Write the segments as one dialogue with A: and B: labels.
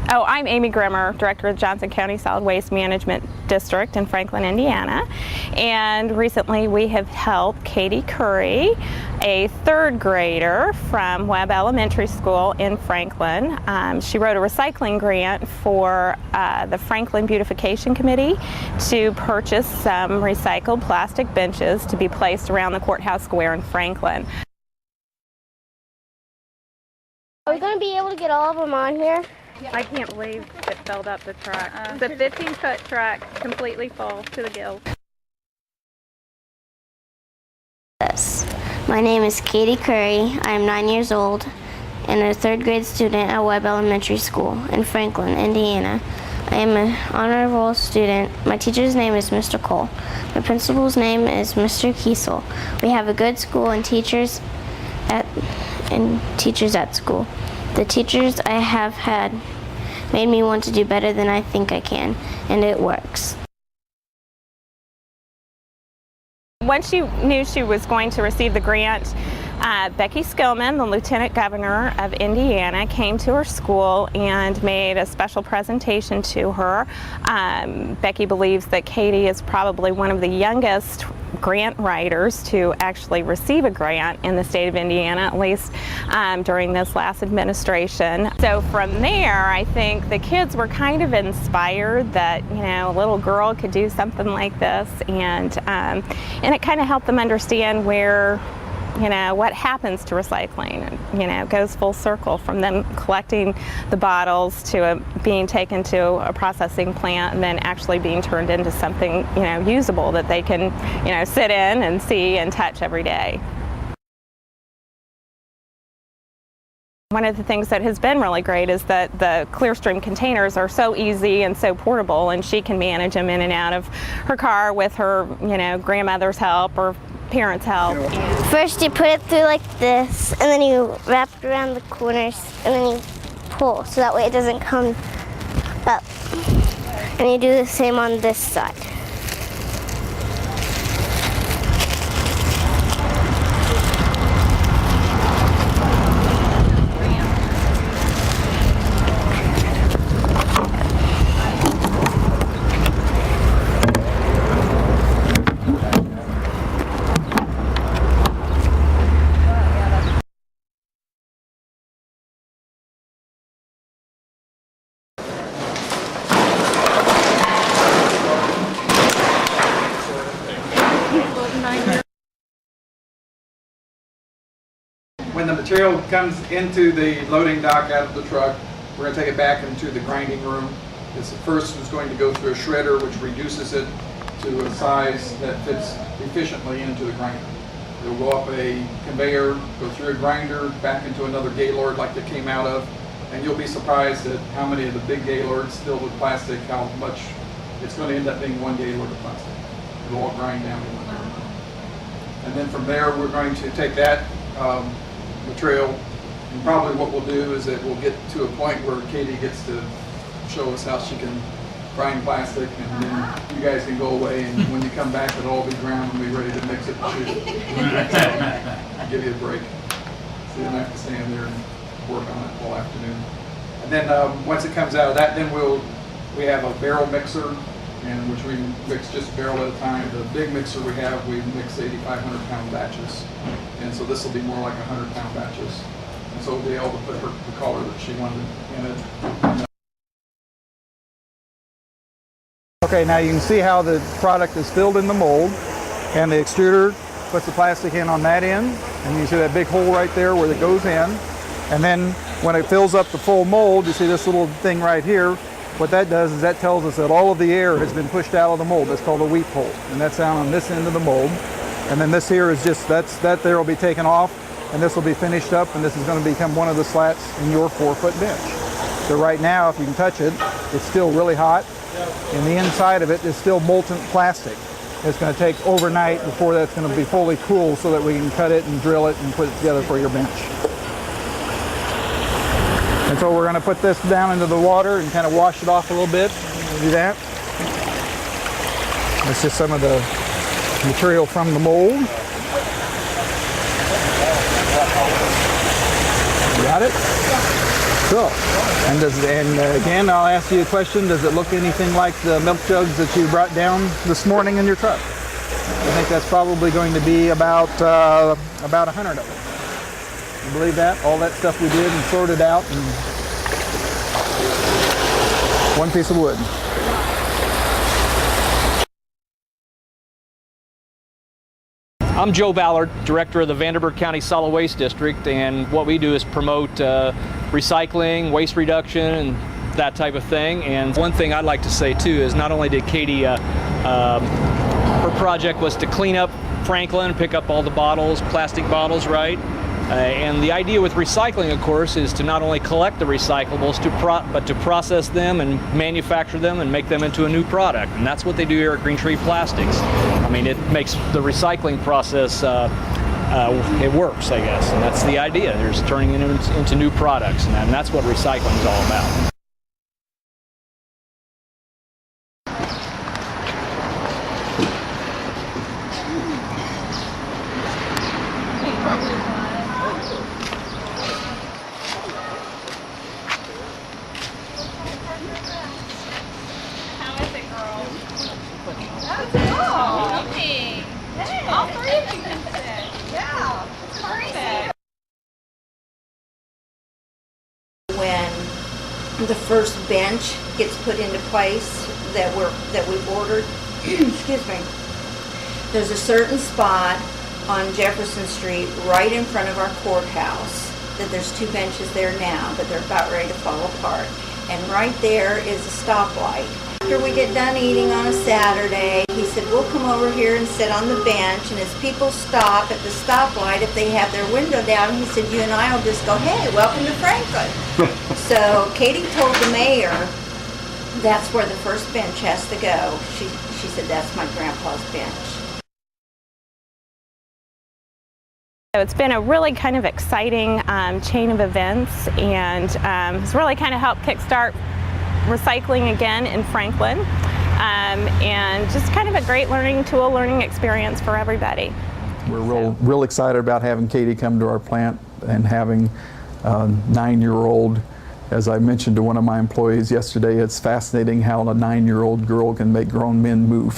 A: Oh, I'm Amy Grimmer, Director of Johnson County Solid Waste Management District in Franklin, Indiana. And recently we have helped Katie Curry, a third grader from Webb Elementary School in Franklin. She wrote a recycling grant for the Franklin Beautification Committee to purchase some recycled plastic benches to be placed around the courthouse square in Franklin.
B: Are we going to be able to get all of them on here?
A: I can't believe it filled up the truck. It's a 15-foot truck, completely full to the gills.
B: My name is Katie Curry. I am 9 years old and a third grade student at Webb Elementary School in Franklin, Indiana. I am an honor roll student. My teacher's name is Mr. Cole. My principal's name is Mr. Kiesel. We have a good school and teachers at school. The teachers I have had made me want to do better than I think I can, and it works.
A: When she knew she was going to receive the grant, Becky Skillman, the Lieutenant Governor of Indiana, came to her school and made a special presentation to her. Becky believes that Katie is probably one of the youngest grant writers to actually receive a grant in the state of Indiana, at least during this last administration. So from there, I think the kids were kind of inspired that, you know, a little girl could do something like this, and it kind of helped them understand where, you know, what happens to recycling. You know, it goes full circle from them collecting the bottles to being taken to a processing plant and then actually being turned into something, you know, usable that they can, you know, sit in and see and touch every day. One of the things that has been really great is that the ClearStream containers are so easy and so portable, and she can manage them in and out of her car with her, you know, grandmother's help or parents' help.
B: First you put it through like this, and then you wrap it around the corners, and then you pull so that way it doesn't come up. And you do the same on this side.
C: When the material comes into the loading dock out of the truck, we're going to take it back into the grinding room. It's the first is going to go through a shredder, which reduces it to a size that fits efficiently into the grinder. It'll go up a conveyor, go through a grinder, back into another Gaylord like it came out of, and you'll be surprised at how many of the big Gaylords filled with plastic, how much it's going to end up being one Gaylord of plastic. It'll all grind down to one Gaylord. And then from there, we're going to take that material, and probably what we'll do is that we'll get to a point where Katie gets to show us how she can grind plastic, and then you guys can go away, and when you come back it'll all be ground and be ready to mix it and shoot it. Give you a break so you don't have to stand there and work on it all afternoon. And then once it comes out of that, then we have a barrel mixer, and which we mix just a barrel at a time. The big mixer we have, we mix 8,500 pound batches. And so this will be more like 100 pound batches. And so we'll be able to put the color that she wanted in it.
D: Okay, now you can see how the product is filled in the mold, and the extruder puts the plastic in on that end, and you see that big hole right there where it goes in. And then when it fills up the full mold, you see this little thing right here. What that does is that tells us that all of the air has been pushed out of the mold. That's called a weep hole, and that's down on this end of the mold. And then this here is just, that there will be taken off, and this will be finished up, and this is going to become one of the slats in your 4-foot bench. So right now, if you can touch it, it's still really hot, and the inside of it is still molten plastic. It's going to take overnight before that's going to be fully cool so that we can cut it and drill it and put it together for your bench. And so we're going to put this down into the water and kind of wash it off a little bit. We'll do that. That's just some of the material from the mold. Got it? Cool. And again, I'll ask you a question. Does it look anything like the milk jugs that you brought down this morning in your truck? I think that's probably going to be about 100 of them. You believe that? All that stuff we did and sorted out, and one piece of wood.
E: I'm Joe Ballard, Director of the Vanderburgh County Solid Waste District, and what we do is promote recycling, waste reduction, and that type of thing. And one thing I'd like to say too is not only did Katie, her project was to clean up Franklin, pick up all the bottles, plastic bottles, right? And the idea with recycling, of course, is to not only collect the recyclables, but to process them and manufacture them and make them into a new product. And that's what they do here at Green Tree Plastics. I mean, it makes the recycling process, it works, I guess. And that's the idea. There's turning it into new products. And that's what recycling is all about.
A: All three of you can sit. Yeah, perfect.
F: When the first bench gets put into place that we've ordered, excuse me, there's a certain spot on Jefferson Street right in front of our courthouse that there's two benches there now, but they're about ready to fall apart. And right there is a stoplight. After we get done eating on a Saturday, he said, we'll come over here and sit on the bench, and as people stop at the stoplight, if they have their window down, he said, you and I will just go, hey, welcome to Franklin. So Katie told the mayor that's where the first bench has to go. She said, that's my grandpa's bench.
A: So it's been a really kind of exciting chain of events, and it's really kind of helped kickstart recycling again in Franklin, and just kind of a great learning tool, learning experience for everybody.
D: We're real excited about having Katie come to our plant and having a 9-year-old. As I mentioned to one of my employees yesterday, it's fascinating how a 9-year-old girl can make grown men move.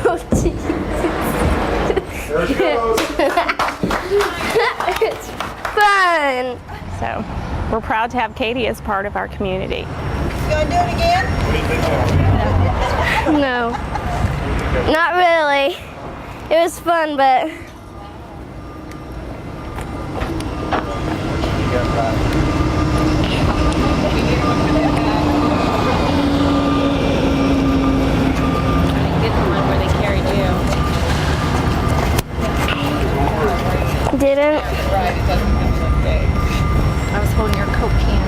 B: Oh, Jesus.
D: There she goes.
B: It's fun.
A: So we're proud to have Katie as part of our community.
F: You gonna do it again?
B: No, not really. It was fun, but
A: Didn't?
G: Right, it doesn't look okay. I was holding your Coke can.